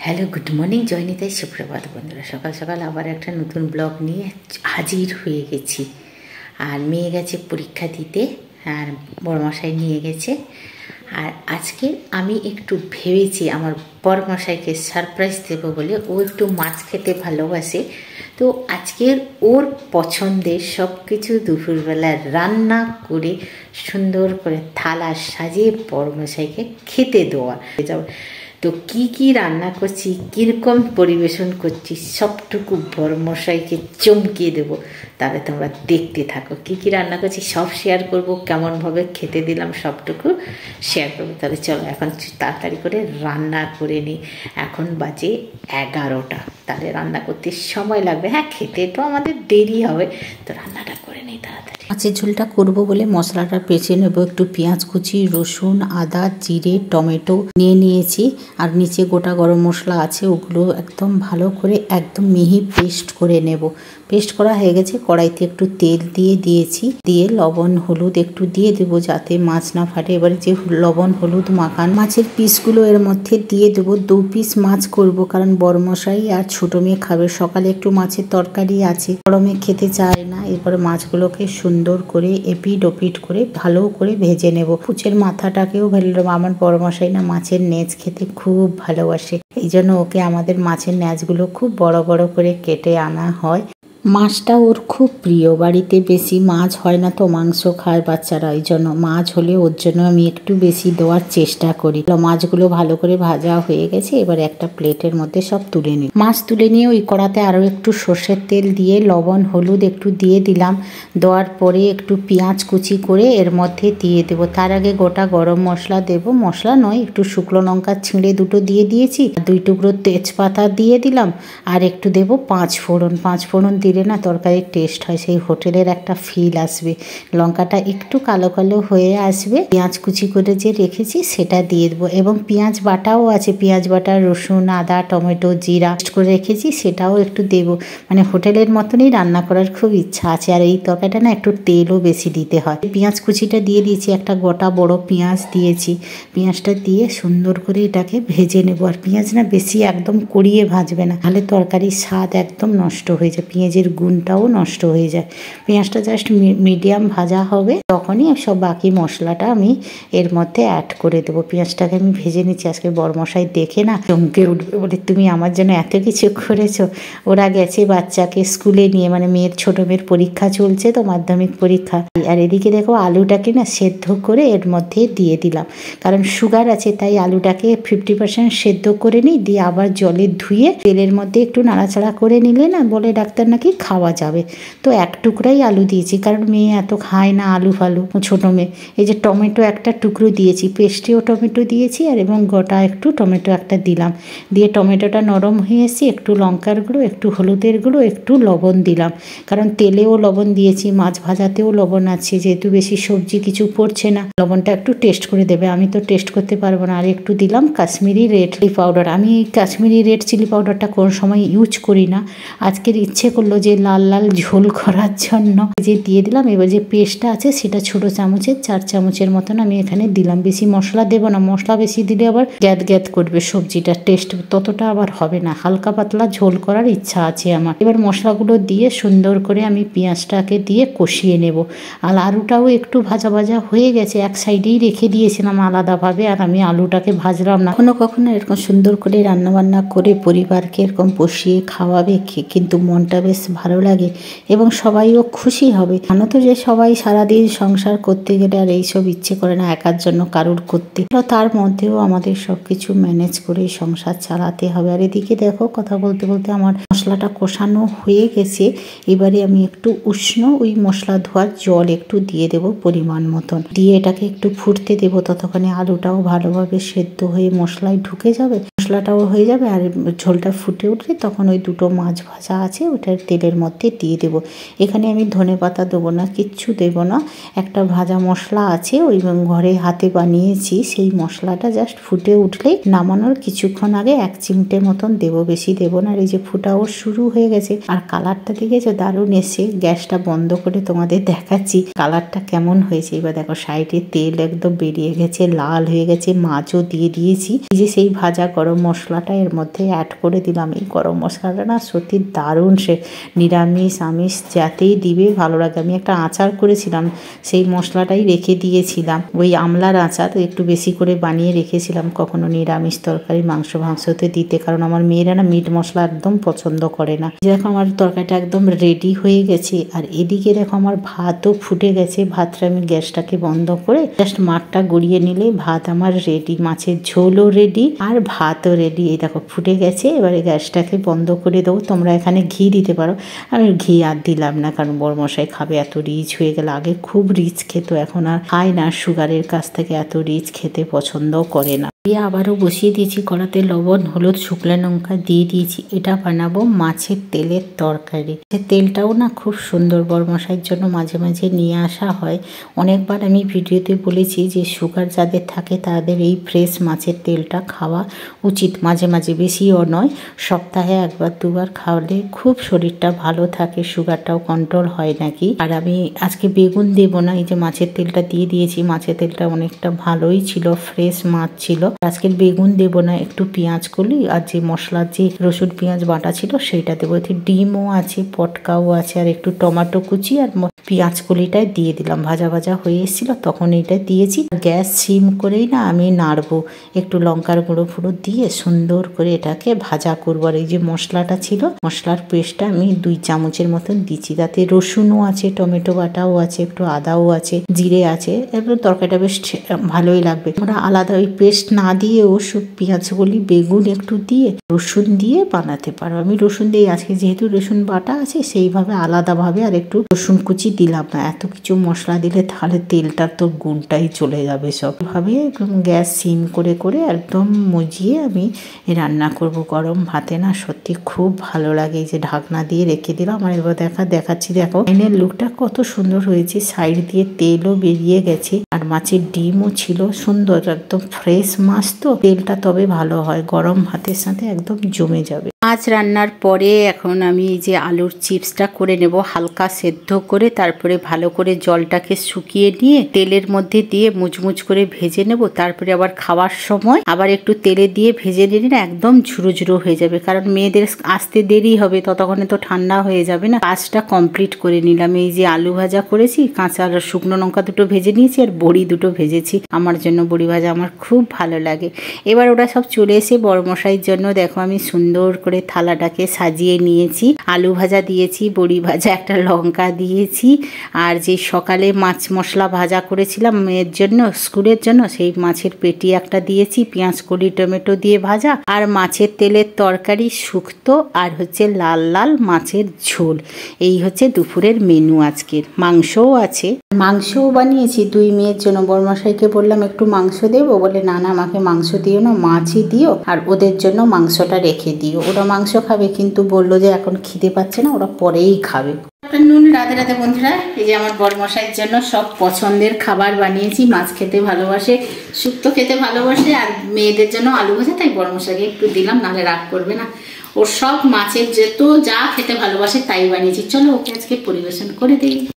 Hello, good morning, জয়নিতাই সুপ্রভাত বন্ধুরা। সকাল সকাল আবার একটা নতুন ব্লগ নিয়ে হাজির হয়ে গেছি। আর মেয়ে গেছে পরীক্ষা দিতে, আর বড়মশাই নিয়ে গেছে। আর আজকে আমি একটু ভেবেছি আমার বড়মশাইকে সারপ্রাইজ দেবো বলে। ও একটু মাছ খেতে ভালোবাসে, তো আজকের ওর পছন্দের সব কিছু দুপুরবেলা রান্না করে সুন্দর করে থালা সাজিয়ে বড়মশাইকে খেতে দেওয়া যাব। তো কি কি রান্না করছি, কীরকম পরিবেশন করছি, সবটুকু বড়মশাইকে চমকিয়ে দেবো। তাহলে তোমরা দেখতে থাকো, কি কি রান্না করছি সব শেয়ার করব, কেমনভাবে খেতে দিলাম সবটুকু শেয়ার করবো। তাহলে চলো এখন তাড়াতাড়ি করে রান্না করে নিই। এখন বাজে 11টা, তাহলে রান্না করতে সময় লাগবে। হ্যাঁ, খেতে তো আমাদের দেরি হবে, তো রান্নাটা করে নিই তাড়াতাড়ি। মাছের ঝোলটা করব বলে মশলাটা পেঁচে নেব। একটু পেঁয়াজ কুচি, রসুন, আদা, জিরে, টমেটো নিয়েছি। আর নিচে গোটা গরম মশলা আছে, ওগুলো একদম ভালো করে একদম মিহি পেস্ট করে নেব। পেস্ট করা হয়ে গেছে। কড়াইতে একটু তেল দিয়েছি, দিয়ে লবণ হলুদ একটু দিয়ে দেবো যাতে মাছ না ফাটে। এবারে যে লবণ হলুদ মাখান মাছের পিসগুলো এর মধ্যে দিয়ে দেবো। 2 পিস মাছ করব, কারণ বড়মশাই আর ছোটো মেয়ে খাবে। সকালে একটু মাছের তরকারি আছে, বড় মেয়ে খেতে চায় না। এরপরে মাছগুলোকে সুন্দর করে এপিট ওপিট করে ভালো করে ভেজে নেব। পুচের মাথাটাকেও ভেজে নেবো। আমার বড়মশাই না মাছের নেজ খেতে খুব ভালোবাসে, এই জন্য ওকে আমাদের মাছের নেজগুলো খুব বড় বড় করে কেটে আনা হয়। মাছটা ওর খুব প্রিয়। বাড়িতে বেশি মাছ হয় না তো, মাংস খায় বাচ্চারা, এই জন্য মাছ হলে ওর জন্য আমি একটু বেশি দেওয়ার চেষ্টা করি। মাছগুলো ভালো করে ভাজা হয়ে গেছে, এবার একটা প্লেটের মধ্যে সব তুলে নিই। মাছ তুলে নিয়ে ওই কড়াতে আরও একটু সর্ষের তেল দিয়ে লবণ হলুদ একটু দিয়ে দিলাম। দেওয়ার পরে একটু পেঁয়াজ কুচি করে এর মধ্যে দিয়ে দেবো। তার আগে গোটা গরম মশলা দেবো, মশলা নয়, একটু শুকনো লঙ্কা ছিঁড়ে দুটো দিয়ে দিয়েছি, 2 টুকরো তেজপাতা দিয়ে দিলাম, আর একটু দেবো 5 ফোড়ন। 5 ফোড়ন দিলে না তরকারির টেস্ট হয়, সেই হোটেলের একটা ফিল আসবে। লঙ্কাটা একটু কালো কালো হয়ে আসবে। পেঁয়াজ কুচি করে যে রেখেছি সেটা দিয়ে দেবো, এবং পেঁয়াজ বাটাও আছে, পেঁয়াজ বাটা, রসুন, আদা, টমেটো, জিরা পেস্ট করে রেখেছি, সেটাও একটু দেবো। মানে হোটেলের মতনই রান্না করার খুব ইচ্ছা আছে। আর এই তরকারিটা না একটু তেলও বেশি দিতে হয়। পেঁয়াজ কুচিটা দিয়ে দিয়েছি, একটা গোটা বড় পেঁয়াজ দিয়েছি। পেঁয়াজটা দিয়ে সুন্দর করে এটাকে ভেজে নেবো। আর পেঁয়াজ না বেশি একদম কড়িয়ে ভাজবে না, তাহলে তরকারির স্বাদ একদম নষ্ট হয়ে যায়, পেঁয়াজের গুণটাও নষ্ট হয়ে যায়। পেঁয়াজটা জাস্ট মিডিয়াম ভাজা হবে, তখনই সব বাকি মশলাটা আমি এর মধ্যে অ্যাড করে দেবো। পেঁয়াজটাকে আমি ভেজে নিচ্ছি। আজকে বড়মশাই দেখে না চমকে উঠবে, বলে তুমি আমার জন্য এত কিছু করেছো। ওরা গেছে বাচ্চাকে স্কুলে নিয়ে, মানে মেয়ের ছোটো মেয়ের পরীক্ষা চলছে তো, মাধ্যমিক পরীক্ষা। আর এদিকে দেখো আলুটাকে না সেদ্ধ করে এর মধ্যে দিয়ে দিলাম, কারণ সুগার আছে, তাই আলুটাকে 50% সেদ্ধ করে নিই, দিয়ে আবার জলে ধুয়ে তেলের মধ্যে একটু নাড়াচাড়া করে নিলে না বলে ডাক্তার নাকি খাওয়া যাবে। তো 1 টুকরাই আলু দিয়েছি, কারণ মেয়ে এত খায় না আলু ফালু, ছোটো মেয়ে। এই যে টমেটো একটা টুকরো দিয়েছি, পেস্টেও টমেটো দিয়েছি, আর এবং গোটা একটু টমেটো একটা দিলাম। দিয়ে টমেটোটা নরম হয়ে এসে একটু লঙ্কার গুঁড়ো, একটু হলুদের গুঁড়ো, একটু লবণ দিলাম, কারণ তেলেও লবণ দিয়েছি, মাছ ভাজাতেও লবণ আছে, যেহেতু বেশি সবজি কিছু পড়ছে না, লবণটা একটু টেস্ট করে দেবে। আমি তো টেস্ট করতে পারবো না। আর একটু দিলাম কাশ্মীরি রেড চিলি পাউডার। আমি এই কাশ্মীরি রেড চিলি পাউডারটা কোনো সময় ইউজ করি না, আজকের ইচ্ছে করলো যে লাল লাল ঝোল করার জন্য যে দিয়ে দিলাম। এবার যে পেস্টটা আছে সেটা ছোটো চামচের 4 চামচের মতন আমি এখানে দিলাম। বেশি মশলা দেবো না, মশলা বেশি দিলে আবার গ্যাদ গ্যাদ করবে, সবজিটা টেস্ট ততটা আবার হবে না। হালকা পাতলা ঝোল করার ইচ্ছা আছে আমার। এবার মশলাগুলো দিয়ে সুন্দর করে আমি পেঁয়াজটাকে দিয়ে কষিয়ে নেব। আর আলুটাও একটু ভাজা ভাজা হয়ে গেছে, এক সাইডেই রেখে দিয়েছিলাম আলাদাভাবে, আর আমি আলুটাকে ভাজলাম না। কখনো কখনো এরকম সুন্দর করে রান্নাবান্না করে পরিবারকে এরকম বসিয়ে খাওয়াবে, কিন্তু মনটা বেশ ভালো লাগে এবং সবাইও খুশি হবে। জানো তো যে সবাই সারাদিন সংসার করতে গেলে আর এইসব ইচ্ছে করে না একার জন্য কারুর করতে, তার মধ্যেও আমাদের সব কিছু ম্যানেজ করে সংসার চালাতে হবে। আর এদিকে দেখো কথা বলতে বলতে আমার মশলাটা কষানো হয়ে গেছে। এবারে আমি একটু উষ্ণ ওই মশলা ধোয়ার জল একটু দিয়ে দেবো পরিমাণ মতন, দিয়ে এটাকে একটু ফুটতে দেবো। ততক্ষণে আলুটাও ভালোভাবে সেদ্ধ হয়ে মশলায় ঢুকে যাবে, মশলাটাও হয়ে যাবে, আর ঝোলটা ফুটে উঠলে তখন ওই 2টো মাছ ভাজা আছে ওটার তেলের মধ্যে দিয়ে দেবো। এখানে আমি ধনেপাতা দেবো না, কিচ্ছু দেবো না। একটা ভাজা মশলা আছে ওই ঘরে হাতে বানিয়েছি, সেই মশলাটা জাস্ট ফুটে উঠলেই নামানোর কিছুক্ষণ আগে 1 চিমটে মতন দেবো, বেশি দেবো না। আর এই যে ফুটাও শুরু হয়ে গেছে, আর কালারটা দেখেছো দারুণ এসে। গ্যাসটা বন্ধ করে তোমাদের দেখাচ্ছি কালারটা কেমন হয়েছে। এবার দেখো সাইডে তেল একদম বেরিয়ে গেছে, লাল হয়ে গেছে, মাছও দিয়ে দিয়েছি। এই যে সেই ভাজা গরম গরম মশলাটা এর মধ্যে অ্যাড করে দিলাম। এই গরম মশলাটা না সত্যি দারুণ, সে নিরামিষ আমিষ যাতেই দিবে ভালো লাগে। আমি একটা আচার করেছিলাম, সেই মশলাটাই রেখে দিয়েছিলাম, ওই আমলার আচার একটু বেশি করে বানিয়ে রেখেছিলাম কখনো নিরামিষ তরকারি মাংসতে দিতে, কারণ আমার মেয়েরা না মিট মশলা একদম পছন্দ করে না। দেখো আমার তরকারিটা একদম রেডি হয়ে গেছে। আর এদিকে দেখো আমার ভাতও ফুটে গেছে। ভাতটা আমি গ্যাসটাকে বন্ধ করে জাস্ট মাঠটা গড়িয়ে নিলে ভাত আমার রেডি, মাছের ঝোলও রেডি আর ভাতও রেডি। এই দেখো ফুটে গেছে। এবারে গ্যাসটাকে বন্ধ করে দেবো। তোমরা এখানে ঘি দিতে পারো, আমি ঘি আর দিলাম না, কারণ বড়মশাই খাবে, এত রিচ হয়ে গেল। আগে খুব রিচ খেত, এখন আর খায় না, সুগারের কাছ থেকে এত রিচ খেতে পছন্দও করে না। দিয়ে আবারও বসিয়ে দিয়েছি কড়াতে, লবণ হলুদ শুকনো লঙ্কা দিয়ে দিয়েছি। এটা বানাবো মাছের তেলের তরকারি। তেলটাও না খুব সুন্দর, বড়মশাইয়ের জন্য মাঝে মাঝে নিয়ে আসা হয়। অনেকবার আমি ভিডিওতে বলেছি যে সুগার যাদের থাকে তাদের এই ফ্রেশ মাছের তেলটা খাওয়া উচিত, মাঝে মাঝে, বেশিও নয়, সপ্তাহে একবার দুবার খাওয়ালে খুব শরীরটা ভালো থাকে, সুগারটাও কন্ট্রোল হয় নাকি। আর আমি আজকে বেগুন দেবো না, এই যে মাছের তেলটা দিয়ে দিয়েছি। মাছের তেলটা অনেকটা ভালোই ছিল, ফ্রেশ মাছ ছিল। আজকে বেগুন দেবো না, একটু পেঁয়াজ কলি আর যে মশলার যে রসুন পেঁয়াজ বাটা ছিল সেইটা দেবো। এতে ডিমও আছে, পটকাও আছে, আর একটু টমেটো কুচি আর পেঁয়াজ কলিটাই দিয়ে দিলাম। ভাজা ভাজা হয়ে এসেছিল তখন এটা দিয়েছি। গ্যাস সিম করেই না আমি নাড়বো, একটু লঙ্কার গুঁড়ো ফুড়ো দিয়ে সুন্দর করে এটাকে ভাজা করবো। আর এই যে মশলাটা ছিল, মশলার পেস্টটা আমি 2 চামচের মতন দিচ্ছি, তাতে রসুনও আছে, টমেটো বাটাও আছে, একটু আদাও আছে, জিরে আছে, এবার তরকারিটা বেশ ভালোই লাগবে। আমরা আলাদা ওই পেস্ট না দিয়েও সব পেঁয়াজগুলি বেগুন একটু দিয়ে রসুন দিয়ে বানাতে পারো। আমি রসুন দিয়ে আজকে যেহেতু রসুন বাটা আছে সেইভাবে আলাদাভাবে আর একটু রসুন কুচি দিলাম না। এত কিছু মশলা দিলে তাহলে তেলটার তো গুণটাই চলে যাবে সব। ভাবে গ্যাস সিম করে করে একদম মজিয়ে আমি রান্না করব। গরম ভাতে না সত্যি খুব ভালো লাগে। এই যে ঢাকনা দিয়ে রেখে দিলাম। আর এবার দেখাচ্ছি, দেখো ফাইনাল লুকটা কত সুন্দর হয়েছে। সাইড দিয়ে তেলও বেরিয়ে গেছে আর মাছের ডিমও ছিল সুন্দর, একদম ফ্রেশ মাছ তো তেলটা তবে ভালো হয়, গরম ভাতের সাথে একদম জমে যাবে। মাছ রান্নার পরে এখন আমি এই যে আলুর চিপসটা করে নেব, হালকা সেদ্ধ করে তারপরে ভালো করে জলটাকে শুকিয়ে নিয়ে তেলের মধ্যে দিয়ে মুচমুচ করে ভেজে নেব। তারপরে আবার খাওয়ার সময় আবার একটু তেলে দিয়ে ভেজে নিলে না একদম ঝুরো ঝুরো হয়ে যাবে, কারণ মেয়েদের আসতে দেরি হবে, ততক্ষণে তো ঠান্ডা হয়ে যাবে না। কাজটা কমপ্লিট করে নিলাম। এই যে আলু ভাজা করেছি, কাঁচা আর শুকনো লঙ্কা দুটো ভেজে নিয়েছি আর বড়ি দুটো ভেজেছি। আমার জন্য বড়ি ভাজা আমার খুব ভালো লাগে। এবার ওরা সব চলে এসে বড়মশাইয়ের জন্য দেখো আমি সুন্দর করে থালাটাকে সাজিয়ে নিয়েছি। আলু ভাজা দিয়েছি, বড়ি ভাজা, একটা লঙ্কা দিয়েছি, আর যে সকালে মাছ মশলা ভাজা করেছিলাম মেয়ের জন্য স্কুলের জন্য সেই মাছের পেটি একটা দিয়েছি, পেঁয়াজ কলি টমেটো দিয়ে ভাজা, আর মাছের তেলের তরকারি শুক্তো, আর হচ্ছে লাল লাল মাছের ঝোল। এই হচ্ছে দুপুরের মেনু আজকের। মাংসও আছে, মাংসও বানিয়েছি 2 মেয়ের জন্য। বড়মশাইকে বললাম একটু মাংস দেবো, বলে না না আমাকে মাংস দিও না, মাছই দিও, আর ওদের জন্য মাংসটা রেখে দিও। ওরা মাংস খাবে কিন্তু বললো যে এখন খিদে পাচ্ছে না, ওরা পরেই খাবে। রাধে রাধে বন্ধুরা, এই যে আমার বড়মশাইয়ের জন্য সব পছন্দের খাবার বানিয়েছি। মাছ খেতে ভালোবাসে, শুক্তো খেতে ভালোবাসে, আর মেয়েদের জন্য আলু ভাজা, তাই বড়মশাইকে একটু দিলাম, নাহলে রাগ করবে না। ওর সব মাছের যত যা খেতে ভালোবাসে তাই বানিয়েছি। চলো ওকে আজকে পরিবেশন করে দিই।